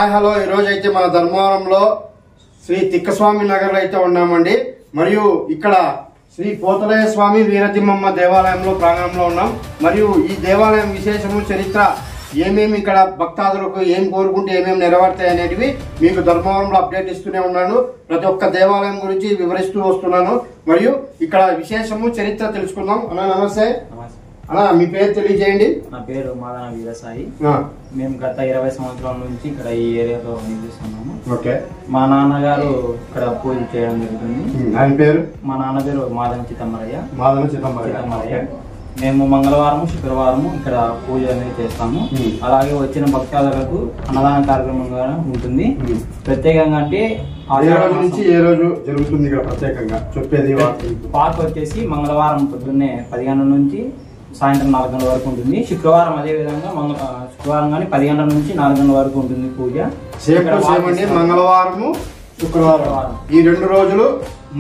Hi hello ఈ రోజు అయితే మన ధర్మవరంలో శ్రీ తిక్కస్వామి నగర్లో అయితే ఉన్నామండి. మరియు ఇక్కడ శ్రీ పోతలయ్య స్వామి వీరతిమ్మమ్మ దేవాలయంలో ప్రాంగణంలో ఉన్నాం. మరియు ఈ దేవాలయం విశేషము చరిత్ర ఏమేమి ఇక్కడ భక్తాదులకు ఏం కోరుకుంటే ఏమేమి నెరవేరుతాయి అనేటివి మీకు ధర్మవరంలో అప్డేట్ ఇస్తూనే ఉన్నాను. ప్రతి ఒక్క దేవాలయం గురించి వివరిస్తూ వస్తున్నాను. మరియు ఇక్కడ విశేషము చరిత్ర తెలుసుకుందాం. అన్న నమస్తే. అన్నా మీ పేరు తెలియజేయండి. నా పేరు మాదన వీరసాయి. మేము గత 20 సంవత్సరాల నుంచి ఇక్కడ ఈ ఏరియాలో నివసిస్తున్నాము. ఓకే. మా నాన్నగారు ఇక్కడ పూజ చేయడం జరుగుతుంది. ఆయన పేరు? మా నాన్న పేరు మాదన చిదంబరయ్య. చిదంబరయ్య. మేము మంగళవారం శుక్రవారం ఇక్కడ పూజ అనేది చేస్తాము. అలాగే వచ్చిన భక్తాదులకు అన్నదాన కార్యక్రమం కూడా ఉంటుంది. ప్రత్యేకంగా అంటే ఏ రోజు జరుగుతుంది ఇక్కడ ప్రత్యేకంగా చెప్పేది? పార్క్ వచ్చేసి మంగళవారం పొద్దున్నే 10 గంటల నుంచి సాయంత్రం 4 గంటల వరకు ఉంటుంది. శుక్రవారం అదే విధంగా శుక్రవారం కానీ 10 గంటల నుంచి 4 గంటల వరకు ఉంటుంది పూజ. మంగళవారము శుక్రవారం ఈ 2 రోజులు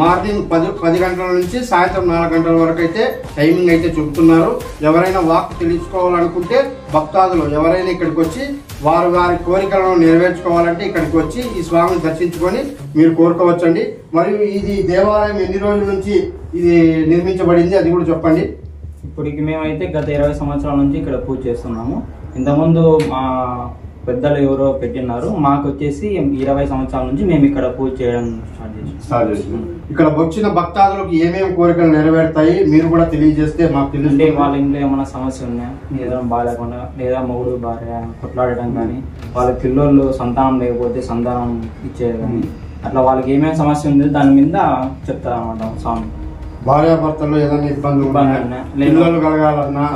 మార్నింగ్ 10 గంటల నుంచి సాయంత్రం 4 గంటల వరకు అయితే టైమింగ్ అయితే చెబుతున్నారు. ఎవరైనా వాక్ తెలుసుకోవాలనుకుంటే భక్తాదులు ఎవరైనా ఇక్కడికి వచ్చి వారి కోరికలను నెరవేర్చుకోవాలంటే ఇక్కడికి వచ్చి ఈ స్వామిని దర్శించుకొని మీరు కోరుకోవచ్చండి. మరియు ఇది దేవాలయం ఎన్ని రోజుల నుంచి ఇది నిర్మించబడింది అది కూడా చెప్పండి. ఇప్పటికి మేమైతే గత 20 సంవత్సరాల నుంచి ఇక్కడ పూజ చేస్తున్నాము. ఇంతకుముందు మా పెద్దలు ఎవరో పెట్టినారు. మాకు వచ్చేసి 20 సంవత్సరాల నుంచి మేము ఇక్కడ పూజ చేయడం స్టార్ట్ చేసాం. ఇక్కడ వచ్చిన భక్తాదులకు ఏమేమి కోరికలు నెరవేరుతాయి మీరు కూడా తెలియజేస్తే మాకు తెలియదు. వాళ్ళ ఇంట్లో ఏమైనా సమస్య ఉన్నాయా, ఏదైనా బాగాలేకుండా లేదా మొగుడు భార్య కొట్లాడటం కానీ, వాళ్ళ పిల్లోళ్ళు సంతానం లేకపోతే సంతానం ఇచ్చేది కానీ, అట్లా వాళ్ళకి ఏమేమి సమస్య ఉంది దాని మీద చెప్తారు అన్నమాట స్వామి. భార్యాభర్తలు ఏదైనా ఇబ్బందులు పిల్లలు కలగాలన్నా,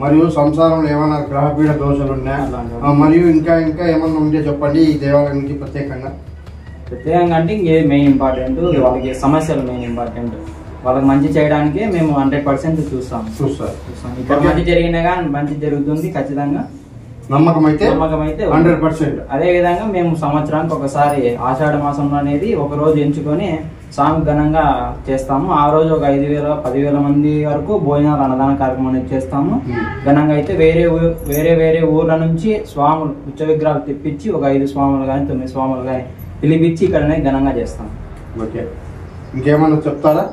మరియు సంసారంలో ఏమైనా గ్రహపీడ దోషాలు ఉన్నాయా, మరియు ఇంకా ఏమన్నా ఉంటే చెప్పండి. ఈ దేవాలయం నుంచి ప్రత్యేకంగా అంటే ఇంకే మెయిన్ ఇంపార్టెంట్ వాళ్ళకి సమస్యలు మెయిన్ ఇంపార్టెంట్. వాళ్ళకి మంచి చేయడానికే మేము 100% చూస్తాం. ఇక్కడ మంచి జరిగినా కానీ మంచి జరుగుతుంది ఖచ్చితంగా. నమ్మకం అయితే 100%. అదే విధంగా మేము సంవత్సరానికి ఒకసారి ఆషాఢ మాసంలో అనేది ఒక రోజు ఎంచుకొని స్వామి ఘనంగా చేస్తాము. ఆ రోజు ఒక 5,000-10,000 మంది వరకు భోజనాలు అన్నదాన కార్యక్రమం అనేది చేస్తాము ఘనంగా. అయితే వేరే ఊర్ల నుంచి స్వాములు ఉచ్చ విగ్రహాలు తెప్పించి ఒక 5 స్వాములు కానీ 9 స్వాములు కానీ పిలిపించి ఇక్కడనే ఘనంగా చేస్తాం. ఓకే. ఇంకేమన్నా చెప్తారా?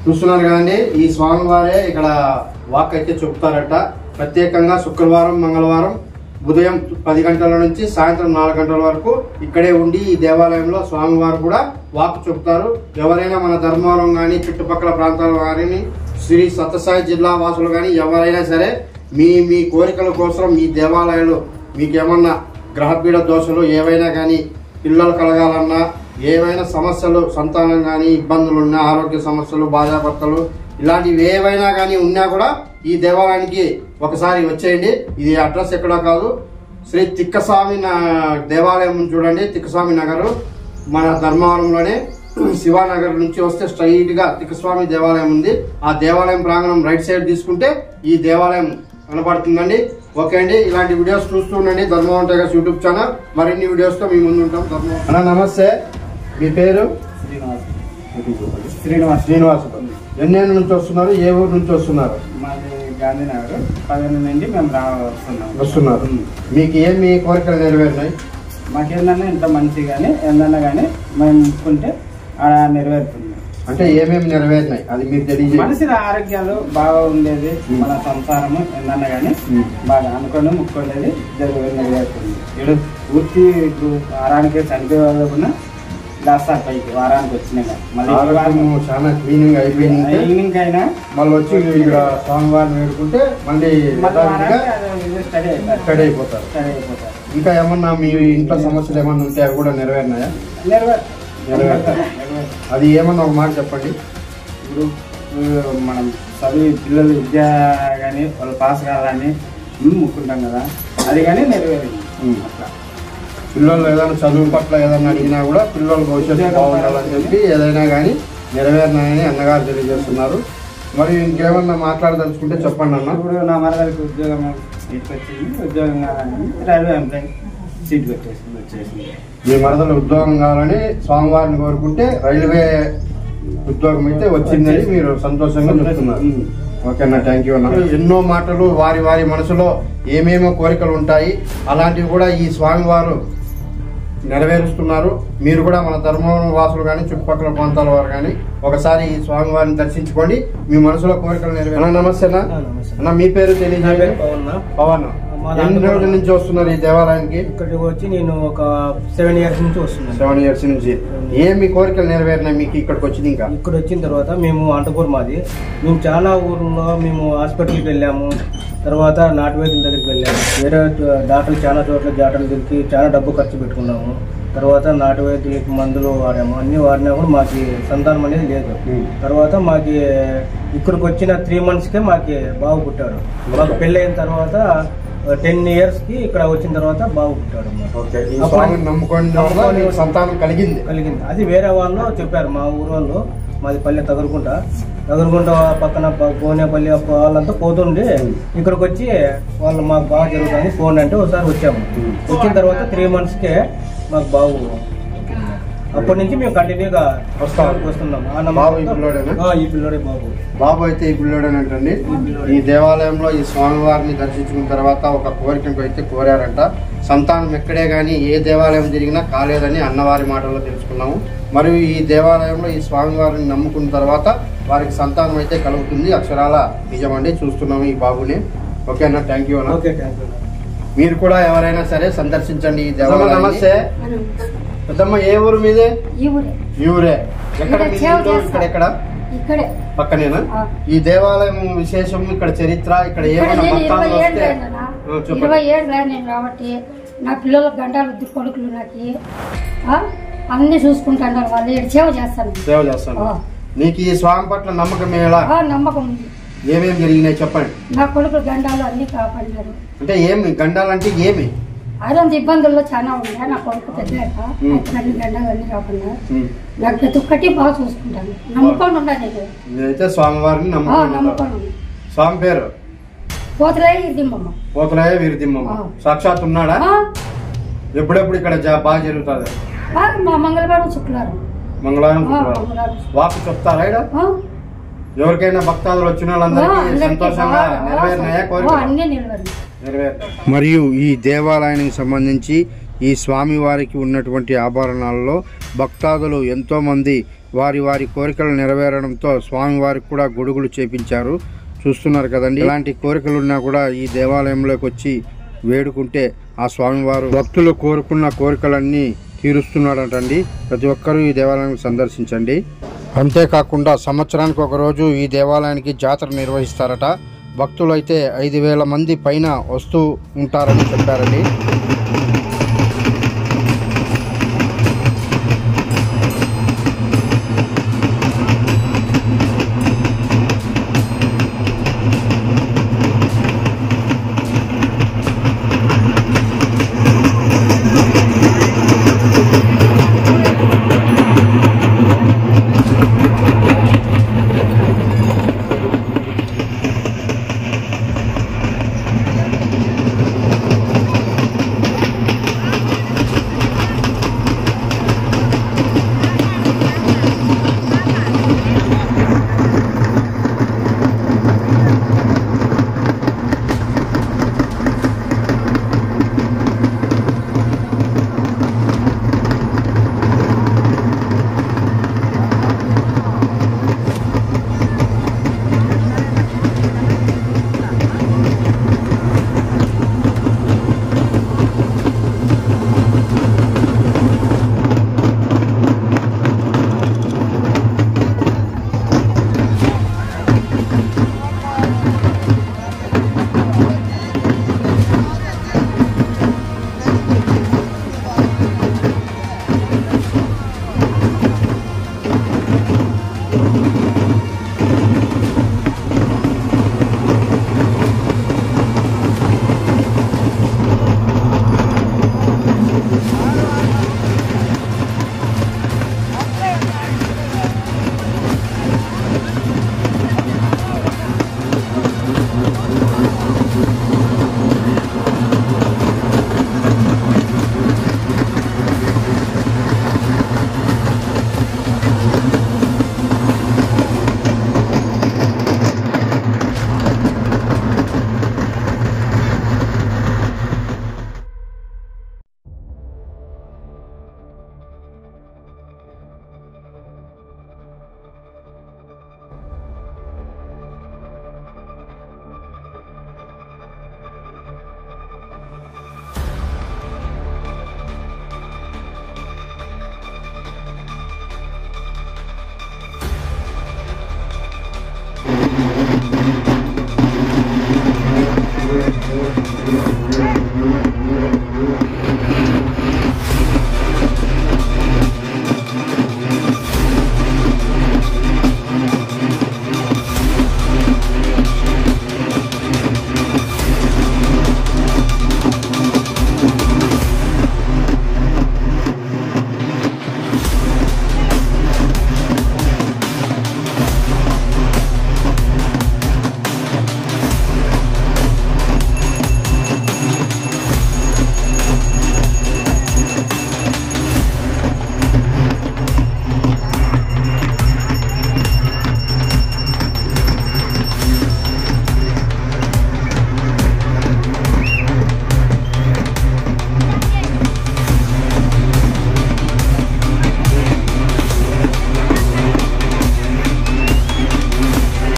చూస్తున్నారు కదండి, ఈ స్వామి వారే ఇక్కడ వాక్ అయితే చెప్తారట. ప్రత్యేకంగా శుక్రవారం మంగళవారం ఉదయం 10 గంటల నుంచి సాయంత్రం 4 గంటల వరకు ఇక్కడే ఉండి ఈ దేవాలయంలో స్వామివారు కూడా వాక్ చెప్తారు. ఎవరైనా మన ధర్మవరం కానీ చుట్టుపక్కల ప్రాంతాల కానీ శ్రీ సత్యసాయి జిల్లా వాసులు కానీ ఎవరైనా సరే మీ కోరికల కోసం ఈ దేవాలయాలు మీకేమన్నా గ్రహపీడ దోషాలు ఏవైనా కానీ, పిల్లలు కలగాలన్నా, ఏవైనా సమస్యలు సంతానం కానీ ఇబ్బందులు ఉన్నా, ఆరోగ్య సమస్యలు భార్యాభర్తలు ఇలాంటివి ఏవైనా కానీ ఉన్నా కూడా ఈ దేవాలయానికి ఒకసారి వచ్చేయండి. ఇది అడ్రస్ ఎక్కడా కాదు, శ్రీ తిక్కస్వామి దేవాలయం చూడండి. తిక్కస్వామి నగర్ మన ధర్మవరంలోనే శివానగర్ నుంచి వస్తే స్ట్రైట్ గా తిక్కస్వామి దేవాలయం ఉంది. ఆ దేవాలయం ప్రాంగణం రైట్ సైడ్ తీసుకుంటే ఈ దేవాలయం కనపడుతుందండి. ఓకే అండి, ఇలాంటి వీడియోస్ చూస్తూ ఉండండి ధర్మవరం టైగర్స్ యూట్యూబ్ ఛానల్. మరిన్ని వీడియోస్ తో మీ ముందు ఉంటాం. అన్న నమస్తే. మీ పేరు? శ్రీనివాస్. ఎన్నేళ్ళ నుంచి వస్తున్నారు? ఏ ఊరు నుంచి వస్తున్నారు? మాది గాంధీనగర్ 15 నుండి మేము వస్తున్నారు. మీకు ఏమి కోరికలు నెరవేరినాయి? మాకేందన్నా ఇంత మంచి కానీ ఏందన్నా కానీ మేము ముక్కుంటే నెరవేరుతుంది. అంటే ఏమేమి నెరవేరినాయి అది మీరు తెలియజేయండి. మనిషి ఆరోగ్యాలు బాగా ఉండేది, మన సంసారము ఏందన్నా కానీ బాగా అనుకొని ముక్కోలేదు నెరవేరుతుంది. ఇప్పుడు పూర్తి ఇప్పుడు వారానికి చనిపోయేవాళ్ళకున్నా దాస్తారు పైకి వారానికి వచ్చినాక మళ్ళీ చాలా క్లీనింగ్ అయిపోయింది. ఈవినింగ్ అయినా మళ్ళీ వచ్చి ఇక్కడ స్వామివారిని వేడుకుంటే మళ్ళీ స్టడీ అయిపోతారు. ఇంకా ఏమన్నా మీ ఇంట్లో సమస్యలు ఏమన్నా ఉంటే అవి కూడా నెరవేరినాయా? నెరవేరుతారు. అది ఏమన్నా ఒక మాట చెప్పండి. ఇప్పుడు మనం చదివి పిల్లలు విద్య కానీ వాళ్ళు పాస్ కావాలని ముక్కుంటాం కదా, అది కానీ నెరవేరింది. అట్లా పిల్లలు ఏదైనా చదువు పట్ల ఏదైనా అడిగినా కూడా పిల్లలు భవిష్యత్తు బాగుండాలని చెప్పి ఏదైనా కానీ నెరవేరినాయని అన్నగారు తెలియజేస్తున్నారు. మరి ఇంకేమన్నా మాట్లాడదలుచుకుంటే చెప్పండి అన్న. ఇప్పుడు నా మరదలకి ఉద్యోగం ఇటుకొచ్చింది, ఉద్యోగం కావాలని రైల్వే ఎంప్లాయ్ సీట్ వచ్చేసింది. మీ మరదలు ఉద్యోగం కావాలని స్వామివారిని కోరుకుంటే రైల్వే ఉద్యోగం అయితే వచ్చిందని మీరు సంతోషంగా చెప్తున్నారు. ఓకే అన్న, థ్యాంక్ యూ అన్న. ఎన్నో మాటలు వారి వారి మనసులో ఏమేమో కోరికలు ఉంటాయి, అలాంటివి కూడా ఈ స్వామివారు నెరవేరుస్తున్నారు. మీరు కూడా మన ధర్మవరం వాసులు కానీ చుట్టుపక్కల ప్రాంతాల వారు కానీ ఒకసారి ఈ స్వామివారిని దర్శించుకోండి, మీ మనసులో కోరికలు నెరవేరు. నమస్తే అన్న, మీ పేరు తెలియజేయండి. పవన్. ఎన్ని రోజుల నుంచి వస్తున్నారు ఈ దేవాలయానికి? ఇక్కడికి వచ్చి నేను ఒక 7 years నుంచి వస్తున్నాను. 7 years నుంచి. ఏమి కోరికలు నెరవేరినాయి మీకు ఇక్కడికి వచ్చింది? ఇంకా ఇక్కడ వచ్చిన తర్వాత మేము అంతపూర్ మాది, మేము చాలా ఊర్లో మేము హాస్పిటల్కి వెళ్ళాము, తర్వాత నాటు వైద్యుల దగ్గరికి వెళ్ళాము, వేరే డాక్టర్లు చాలా చోట్ల జాటలు తిరిగి చాలా డబ్బు ఖర్చు పెట్టుకున్నాము. తర్వాత నాటు వైద్యులకి మందులు వాడాము, అన్ని వాడినా కూడా మాకు సంతానం అనేది లేదు. తర్వాత మాకు ఇక్కడికి వచ్చిన 3 monthsకే మాకు బాబు పుట్టాడు. మాకు పెళ్ళి అయిన తర్వాత 10 years కి ఇక్కడ వచ్చిన తర్వాత బాబు పుట్టాడు. సంతానం కలిగింది. అది వేరే వాళ్ళు చెప్పారు, మా ఊరు వాళ్ళు, మాది పల్లె తగురుకుంట పక్కన గోనేపల్లి వాళ్ళంతా పోతుండే ఇక్కడికి వచ్చి వాళ్ళు మాకు బాగా జరుగుతుంది ఫోన్ అంటే ఒకసారి వచ్చాము. వచ్చిన తర్వాత 3 monthsకే మాకు బాబు. అప్పటి నుంచి మేము కంటిన్యూగా వస్తున్నాం. ఈ పిల్లోడే బాబు. బాబు అయితే ఈ పిల్లోడేనంటండి. ఈ దేవాలయంలో ఈ స్వామివారిని దర్శించుకున్న తర్వాత ఒక కోరికను అయితే కోరారంట. సంతానం ఎక్కడే గాని ఏ దేవాలయం జరిగినా కాలేదని అన్నవారి మాటల్లో తెలుసుకున్నాము. మరియు ఈ దేవాలయంలో ఈ స్వామివారిని నమ్ముకున్న తర్వాత వారికి సంతానం అయితే కలుగుతుంది. అక్షరాల నిజమండి, చూస్తున్నాము ఈ బాబుని. ఓకే అన్న, థ్యాంక్ యూ అన్న. మీరు కూడా ఎవరైనా సరే సందర్శించండి ఈ దేవాలయం. నమస్తే పెద్దమ్మ, ఏ ఊరు మీదే? ఈ ఊరే. ఎక్కడ ఇక్కడ పక్కనేనా? ఈ దేవాలయం విశేషం, ఇక్కడ చరిత్ర, ఇక్కడ ఏమైనా 20 years నేను కాబట్టి నా పిల్లలకు గంటలు కొడుకులు నాకు అన్ని చూసుకుంటాను, వాళ్ళు సేవ చేస్తాను. నీకు ఈ స్వామి పట్ల నమ్మకం ఎలా? నమ్మకం ఉంది. ఏమేమి జరిగినాయి చెప్పండి. నా కొడుకులు గండాలు అన్ని కాపాడినారు. అంటే ఏమి గండాలంటే ఏమి? అదంత ఇబ్బందుల్లో చాలా ఉన్నాయి. నా కొడుకు పెద్దాక అన్ని గండాలు అన్ని కాకుండా నాకు ప్రతి ఒక్కటి బాగా చూసుకుంటాను. నమ్మకం ఉండాలి. అయితే స్వామివారిని నమ్మకం. స్వామి పేరు పోతలయ్య వీరిదిమ్మమ్మ. సాక్షాత్ ఉన్నాడా? ఎప్పుడెప్పుడు ఇక్కడ బాగా జరుగుతుంది? మంగళవారం శుక్రవారం. వాకు చెప్తారా ఇక్కడ? ఎవరికైనా భక్తాదులు వచ్చిన వాళ్ళందరికీ సంతోషంగా నెరవేరినాయా కోరిక? మరియు ఈ దేవాలయానికి సంబంధించి ఈ స్వామివారికి ఉన్నటువంటి ఆభరణాలలో భక్తాదులు ఎంతోమంది వారి వారి కోరికలు నెరవేరడంతో స్వామివారికి కూడా గొడుగులు చేపించారు. చూస్తున్నారు కదండి. ఇలాంటి కోరికలున్నా కూడా ఈ దేవాలయంలోకి వచ్చి వేడుకుంటే ఆ స్వామివారు భక్తులు కోరుకున్న కోరికలన్నీ తీరుస్తున్నాడంటండి. ప్రతి ఒక్కరూ ఈ దేవాలయానికి సందర్శించండి. అంతేకాకుండా సంవత్సరానికి ఒక రోజు ఈ దేవాలయానికి జాతర నిర్వహిస్తారట. భక్తులు అయితే 5,000 మంది పైన వస్తూ ఉంటారని చెప్పారండి.